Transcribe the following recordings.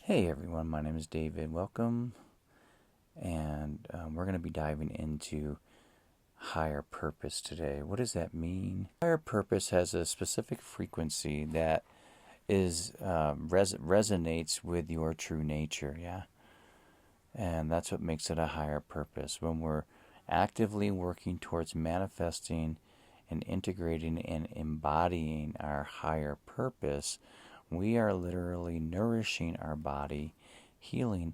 Hey everyone, my name is David. Welcome, and we're going to be diving into higher purpose today. What does that mean? Higher purpose has a specific frequency that is resonates with your true nature, yeah, and that's what makes it a higher purpose. When we're actively working towards manifesting and integrating and embodying our higher purpose, we are literally nourishing our body, healing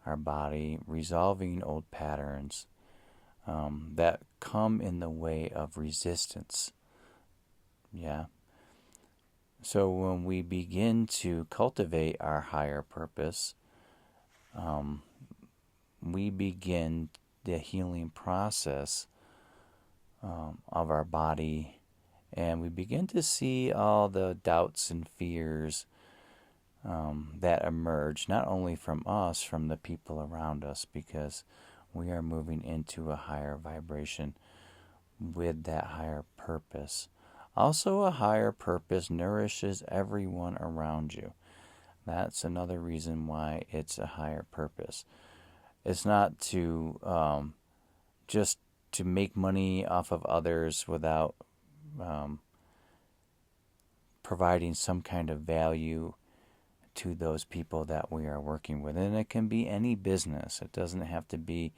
our body, resolving old patterns that come in the way of resistance. Yeah. So when we begin to cultivate our higher purpose, um, we begin the healing process of our body, and we begin to see all the doubts and fears that emerge, not only from us, from the people around us, because we are moving into a higher vibration with that higher purpose. Also, a higher purpose nourishes everyone around you. That's another reason why it's a higher purpose. It's not to just to make money off of others without um, providing some kind of value to those people that we are working with. And it can be any business. It doesn't have to be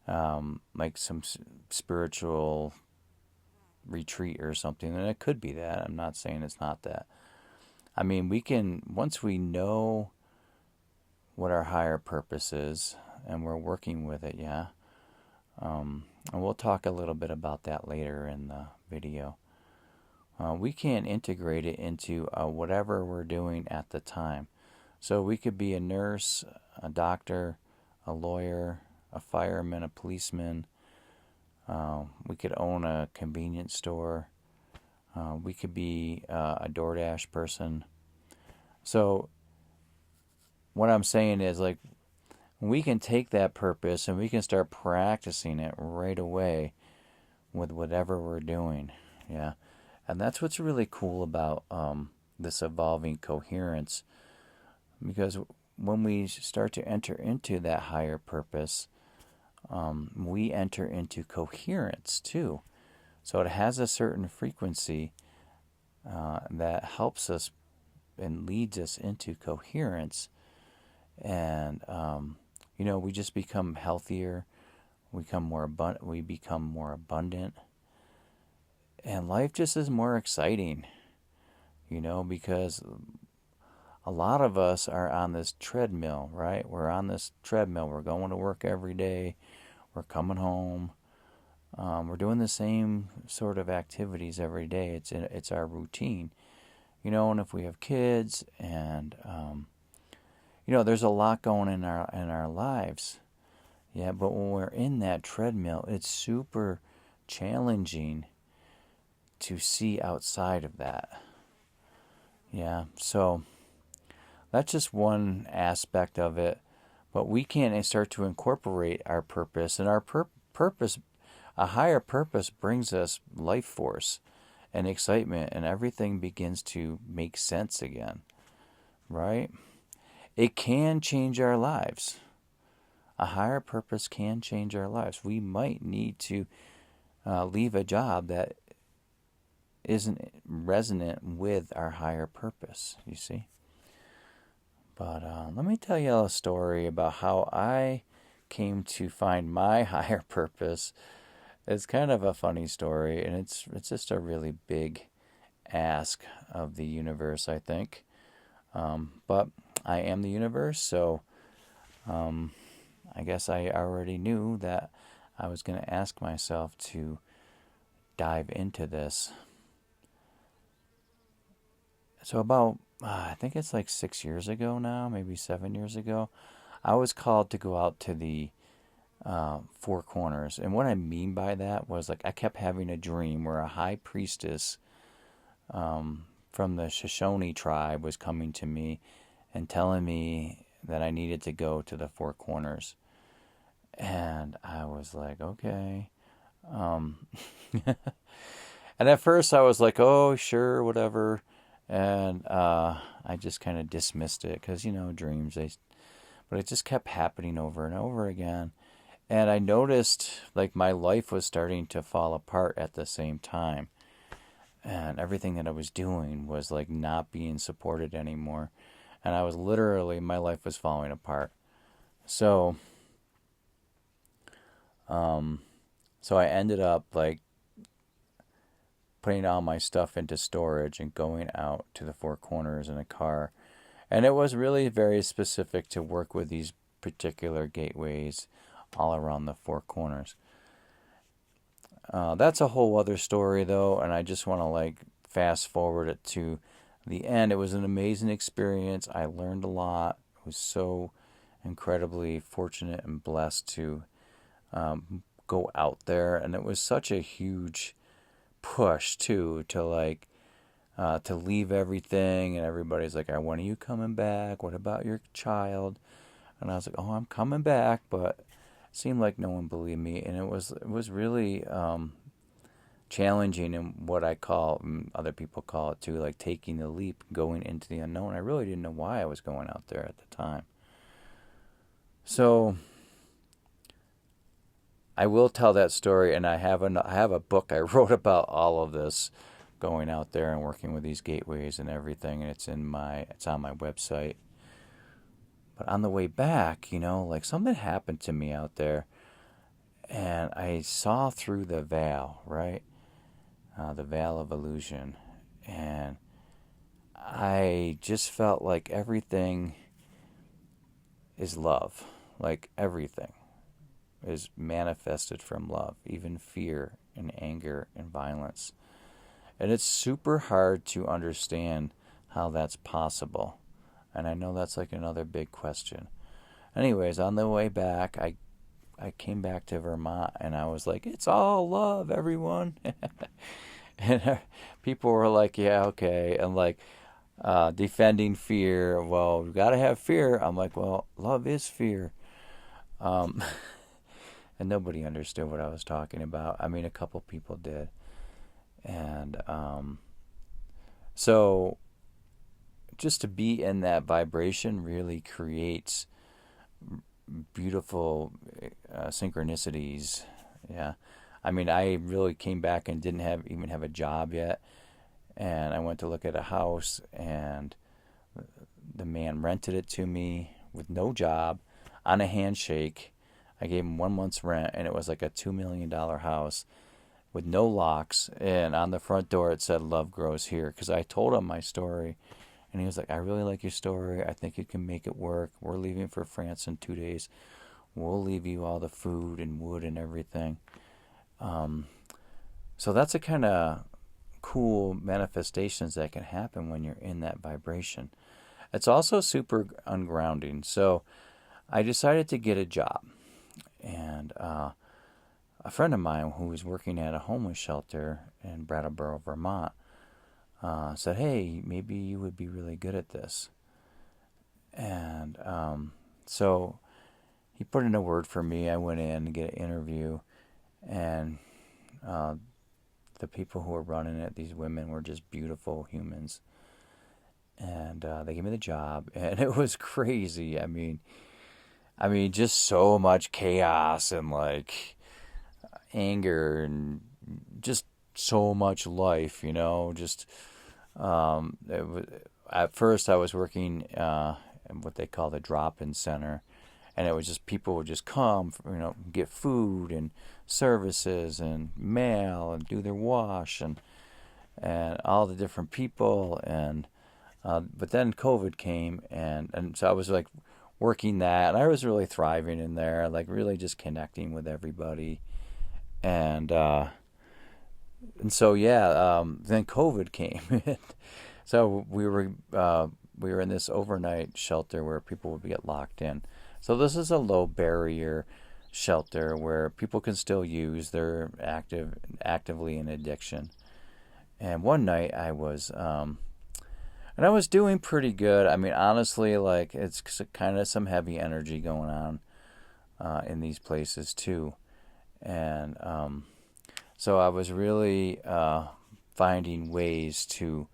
like some spiritual retreat or something. And it could be that. I'm not saying it's not that. I mean, we can, once we know what our higher purpose is and we're working with it, yeah. And we'll talk a little bit about that later in the video. We can integrate it into whatever we're doing at the time. So we could be a nurse, a doctor, a lawyer, a fireman, a policeman. We could own a convenience store. We could be a DoorDash person. So what I'm saying is, like, we can take that purpose and we can start practicing it right away with whatever we're doing. Yeah. And that's what's really cool about this evolving coherence, because when we start to enter into that higher purpose, we enter into coherence too. So it has a certain frequency that helps us and leads us into coherence. And, we just become healthier, we become more abundant, and life just is more exciting, because a lot of us are on this treadmill, right? We're on this treadmill. We're going to work every day. We're coming home. We're doing the same sort of activities every day. It's our routine, And if we have kids, and there's a lot going in our lives, yeah. But when we're in that treadmill, it's super challenging to see outside of that, yeah. So that's just one aspect of it. But we can start to incorporate our purpose, and our purpose, a higher purpose, brings us life force and excitement, and everything begins to make sense again, right? It can change our lives. A higher purpose can change our lives. We might need to leave a job that isn't resonant with our higher purpose, you see? But let me tell you a story about how I came to find my higher purpose. It's kind of a funny story, and it's just a really big ask of the universe, I think. But I am the universe, so I guess I already knew that I was going to ask myself to dive into this. So about, I think it's like 6 years ago now, maybe 7 years ago, I was called to go out to the Four Corners. And what I mean by that was, like, I kept having a dream where a high priestess from the Shoshone tribe was coming to me and telling me that I needed to go to the Four Corners. And I was like, okay. And at first I was like, oh, sure, whatever. And I just kind of dismissed it because, dreams, but it just kept happening over and over again. And I noticed like my life was starting to fall apart at the same time. And everything that I was doing was like not being supported anymore. And I was literally, my life was falling apart. So, um, so I ended up like putting all my stuff into storage and going out to the Four Corners in a car. And it was really very specific to work with these particular gateways all around the Four Corners. That's a whole other story, though, and I just want to like fast forward it to the end. It was an amazing experience. I learned a lot. I was so incredibly fortunate and blessed to go out there, and it was such a huge push too to like to leave everything. And everybody's like, "When are you coming back? What about your child?" And I was like, "Oh, I'm coming back," but seemed like no one believed me, and it was really challenging in what I call, other people call it too, like taking the leap, going into the unknown. I really didn't know why I was going out there at the time. So I will tell that story, and I have a book I wrote about all of this, going out there and working with these gateways and everything, and it's on my website. But on the way back, like something happened to me out there, and I saw through the veil, right? The veil of illusion. And I just felt like everything is love. Like everything is manifested from love, even fear and anger and violence. And it's super hard to understand how that's possible. And I know that's like another big question. Anyways, on the way back, I came back to Vermont, and I was like, it's all love, everyone. And people were like, yeah, okay. And like, defending fear. Well, we got to have fear. I'm like, well, love is fear. Um, and nobody understood what I was talking about. I mean, a couple people did. And so just to be in that vibration really creates beautiful synchronicities. Yeah. I mean, I really came back and didn't even have a job yet. And I went to look at a house, and the man rented it to me with no job on a handshake. I gave him 1 month's rent, and it was like a $2 million house with no locks. And on the front door, it said, "Love grows here." Because I told him my story. And he was like, "I really like your story. I think you can make it work. We're leaving for France in 2 days. We'll leave you all the food and wood and everything." So that's a kind of cool manifestations that can happen when you're in that vibration. It's also super ungrounding. So I decided to get a job. And a friend of mine who was working at a homeless shelter in Brattleboro, Vermont, said, "Hey, maybe you would be really good at this." And so he put in a word for me. I went in to get an interview, and the people who were running it, these women, were just beautiful humans. And they gave me the job, and it was crazy. I mean, just so much chaos and like anger and just so much life, Just it was, at first I was working in what they call the drop-in center, and it was just people would just come, get food and services and mail and do their wash and all the different people. And but then COVID came, and so I was like working that, and I was really thriving in there, like really just connecting with everybody. And so yeah, then COVID came. So we were in this overnight shelter where people would get locked in. So this is a low barrier shelter where people can still use. They're actively in addiction. And one night I was and I was doing pretty good. I mean, honestly, like it's kind of some heavy energy going on in these places too. And so I was really finding ways to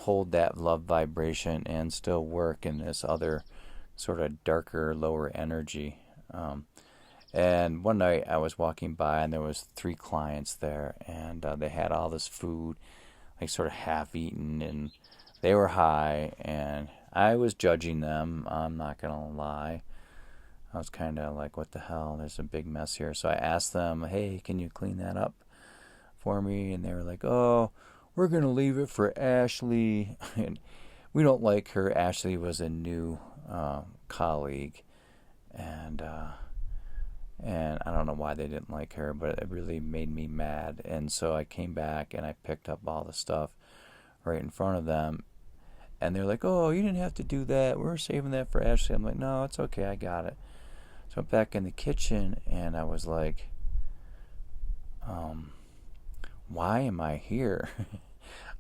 hold that love vibration and still work in this other sort of darker, lower energy. And one night I was walking by and there was 3 clients there, and they had all this food, like sort of half eaten, and they were high, and I was judging them. I'm not gonna lie. I was kind of like, what the hell? There's a big mess here. So I asked them, hey, can you clean that up for me? And they were like, oh, we're going to leave it for Ashley. And we don't like her. Ashley was a new colleague. And I don't know why they didn't like her, but it really made me mad. And so I came back and I picked up all the stuff right in front of them. And they're like, oh, you didn't have to do that. We're saving that for Ashley. I'm like, no, it's okay. I got it. So I'm back in the kitchen and I was like, why am I here?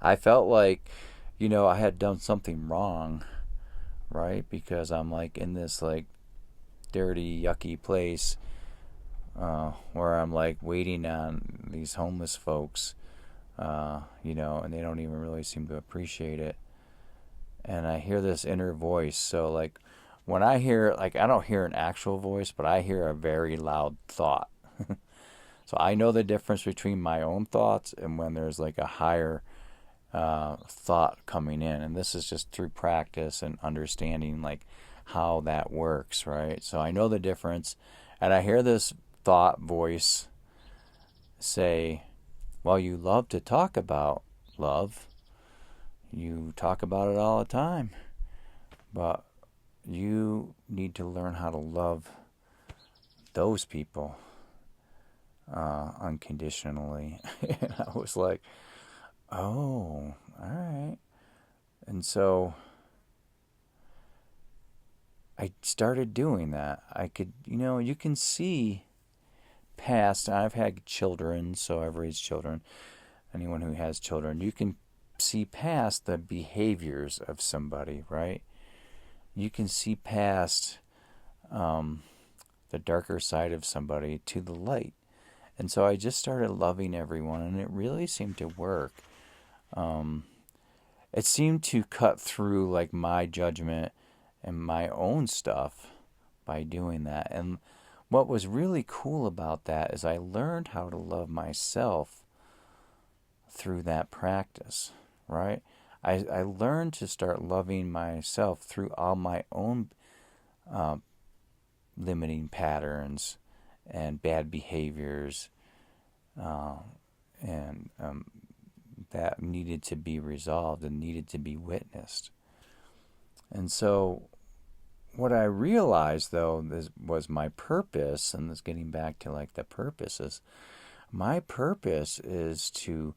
I felt like, I had done something wrong, right? Because I'm like in this like dirty, yucky place where I'm like waiting on these homeless folks, and they don't even really seem to appreciate it. And I hear this inner voice. So like when I hear, like, I don't hear an actual voice, but I hear a very loud thought. So I know the difference between my own thoughts and when there's like a higher thought coming in. And this is just through practice and understanding like how that works, right? So I know the difference. And I hear this thought voice say, well, you love to talk about love. You talk about it all the time. But you need to learn how to love those people unconditionally. And I was like, oh, all right. And so I started doing that. I could, you can see past, I've had children, so I've raised children. Anyone who has children, you can see past the behaviors of somebody, right? You can see past the darker side of somebody to the light. And so I just started loving everyone, and it really seemed to work. It seemed to cut through like my judgment and my own stuff by doing that. And what was really cool about that is I learned how to love myself through that practice, right? I learned to start loving myself through all my own limiting patterns and bad behaviors, and that needed to be resolved and needed to be witnessed. And so what I realized, though, was my purpose, and this getting back to like the purposes, my purpose is to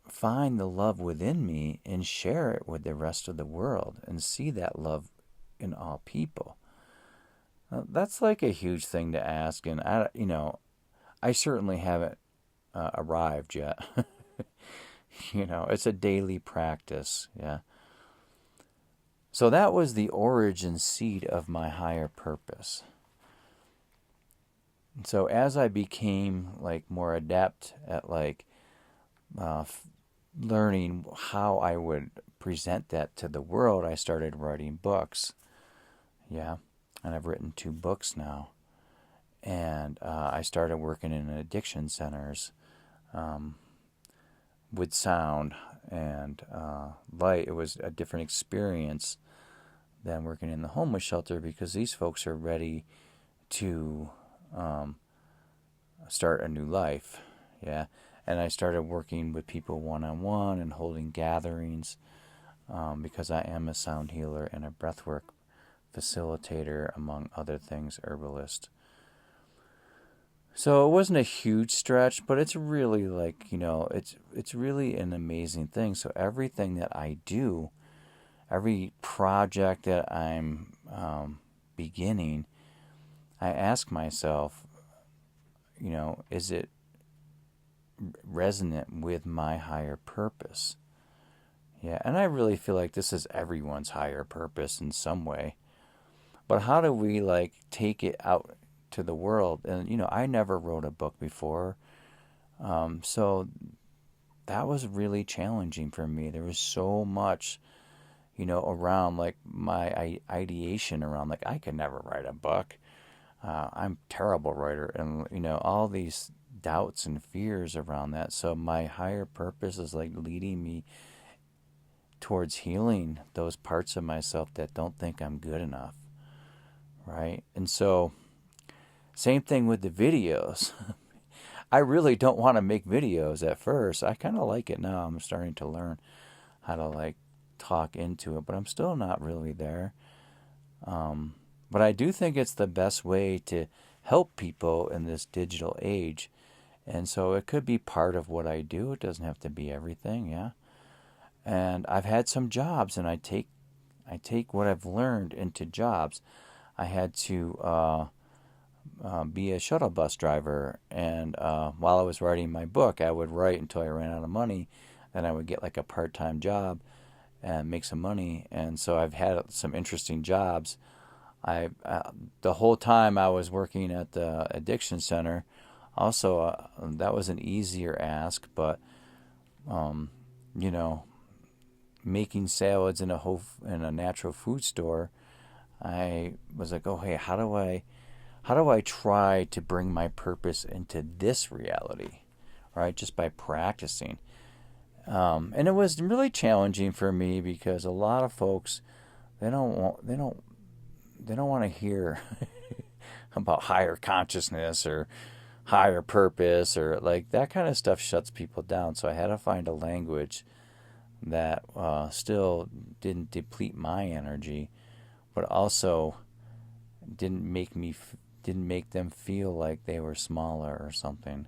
find the love within me and share it with the rest of the world and see that love in all people. That's like a huge thing to ask, and I certainly haven't arrived yet. It's a daily practice, yeah. So that was the origin seed of my higher purpose. And so as I became like more adept at like learning how I would present that to the world, I started writing books, yeah. And I've written 2 books now. And I started working in addiction centers with sound and light. It was a different experience than working in the homeless shelter because these folks are ready to start a new life. Yeah. And I started working with people one-on-one and holding gatherings because I am a sound healer and a breathwork facilitator, among other things, herbalist. So it wasn't a huge stretch, but it's really like, it's really an amazing thing. So everything that I do, every project that I'm beginning, I ask myself, is it resonant with my higher purpose? Yeah, and I really feel like this is everyone's higher purpose in some way. But how do we like take it out to the world? And I never wrote a book before, so that was really challenging for me. There was so much, around like my ideation around like I could never write a book. I'm a terrible writer, and all these doubts and fears around that. So my higher purpose is like leading me towards healing those parts of myself that don't think I'm good enough, right? And so same thing with the videos. I really don't want to make videos at first. I kind of like it now. I'm starting to learn how to like talk into it, but I'm still not really there. But I do think it's the best way to help people in this digital age. And so it could be part of what I do. It doesn't have to be everything, yeah. And I've had some jobs, and I take what I've learned into jobs. I had to be a shuttle bus driver, and while I was writing my book, I would write until I ran out of money. Then I would get like a part-time job and make some money. And so I've had some interesting jobs. The whole time I was working at the addiction center. Also, that was an easier ask, but you know, making salads in a natural food store, I was like, oh hey, how do I try to bring my purpose into this reality, right? Just by practicing. And it was really challenging for me because a lot of folks they don't want to hear about higher consciousness or higher purpose or like that kind of stuff shuts people down. So I had to find a language that still didn't deplete my energy, but also didn't make them feel like they were smaller or something.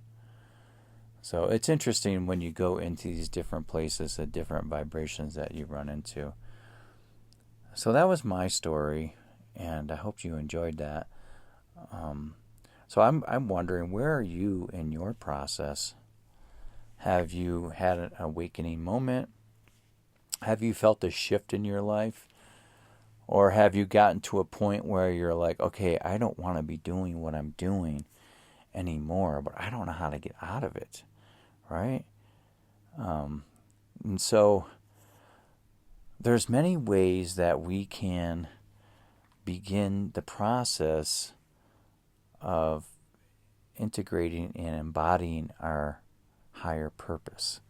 So it's interesting when you go into these different places, the different vibrations that you run into. So that was my story, and I hope you enjoyed that. So I'm wondering, where are you in your process? Have you had an awakening moment? Have you felt a shift in your life? Or have you gotten to a point where you're like, okay, I don't want to be doing what I'm doing anymore, but I don't know how to get out of it, right? And so there's many ways that we can begin the process of integrating and embodying our higher purpose.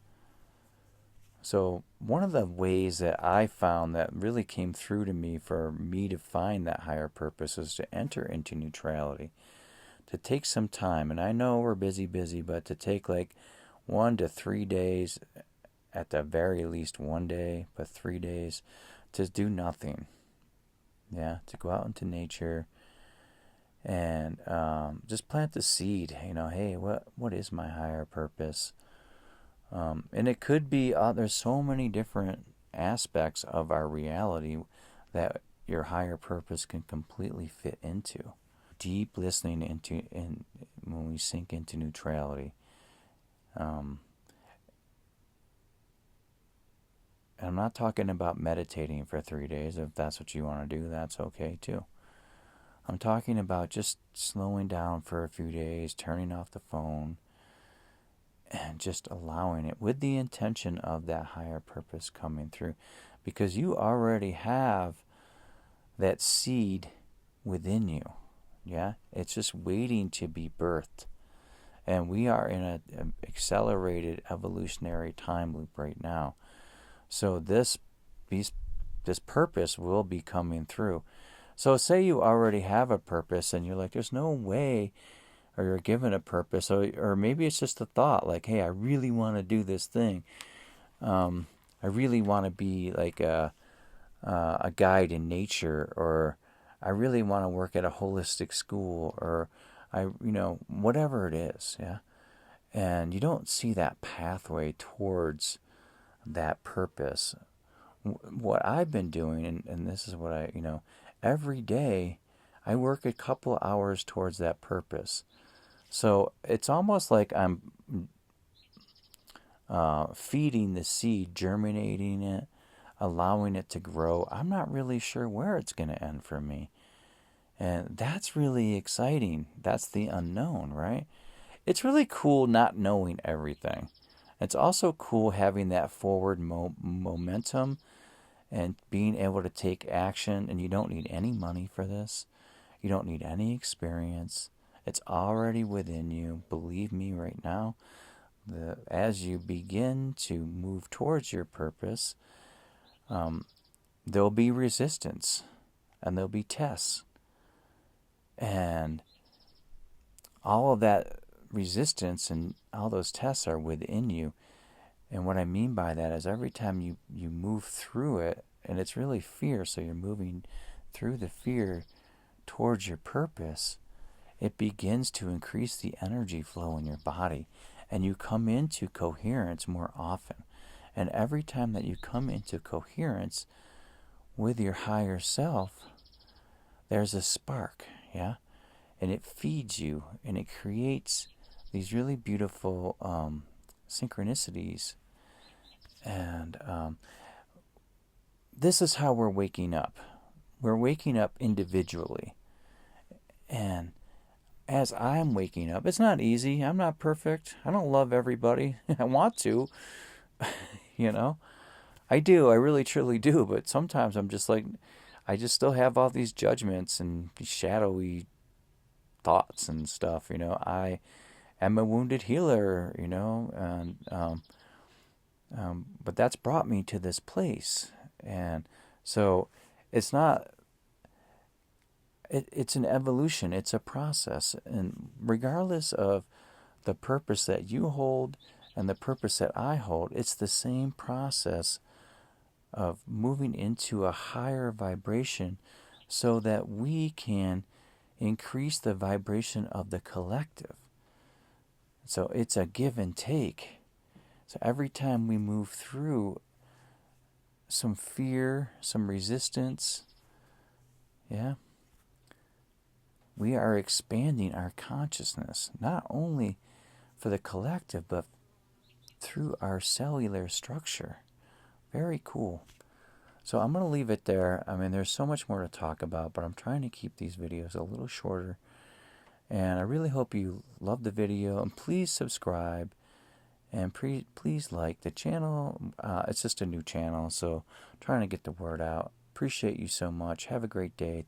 So one of the ways that I found that really came through to me for me to find that higher purpose is to enter into neutrality, to take some time. And I know we're busy, but to take like 1 to 3 days, at the very least 1 day, but 3 days, to do nothing. Yeah, to go out into nature and just plant the seed. Hey, what is my higher purpose? And it could be, there's so many different aspects of our reality that your higher purpose can completely fit into. Deep listening when we sink into neutrality. And I'm not talking about meditating for 3 days. If that's what you want to do, that's okay too. I'm talking about just slowing down for a few days, turning off the phone, and just allowing it with the intention of that higher purpose coming through. Because you already have that seed within you. Yeah? It's just waiting to be birthed. And we are in an accelerated evolutionary time loop right now. So this purpose will be coming through. So say you already have a purpose and you're like, there's no way, or you're given a purpose, or maybe it's just a thought like, hey, I really want to do this thing. I really want to be like a guide in nature, or I really want to work at a holistic school, or whatever it is, yeah. And you don't see that pathway towards that purpose. What I've been doing, and this is what every day I work a couple hours towards that purpose. So it's almost like I'm feeding the seed, germinating it, allowing it to grow. I'm not really sure where it's going to end for me. And that's really exciting. That's the unknown, right? It's really cool not knowing everything. It's also cool having that forward momentum and being able to take action, and you don't need any money for this. You don't need any experience. It's already within you. Believe me right now, as you begin to move towards your purpose, there'll be resistance and there'll be tests. And all of that resistance and all those tests are within you. And what I mean by that is every time you move through it, and it's really fear, so you're moving through the fear towards your purpose, it begins to increase the energy flow in your body, and you come into coherence more often. And every time that you come into coherence with your higher self, there's a spark, yeah? And it feeds you, and it creates these really beautiful synchronicities. And this is how we're waking up. We're waking up individually. And as I'm waking up, it's not easy. I'm not perfect. I don't love everybody. I want to, you know. I do. I really, truly do. But sometimes I'm just like, I just still have all these judgments and these shadowy thoughts and stuff, you know. I am a wounded healer, you know, and but that's brought me to this place. And so it's not, it's an evolution, it's a process. And regardless of the purpose that you hold and the purpose that I hold, it's the same process of moving into a higher vibration so that we can increase the vibration of the collective. So it's a give and take. So every time we move through some fear, some resistance, yeah, we are expanding our consciousness, not only for the collective, but through our cellular structure. Very cool. So I'm going to leave it there. I mean, there's so much more to talk about, but I'm trying to keep these videos a little shorter. And I really hope you love the video. And please subscribe. And please like the channel. It's just a new channel, so I'm trying to get the word out. Appreciate you so much. Have a great day.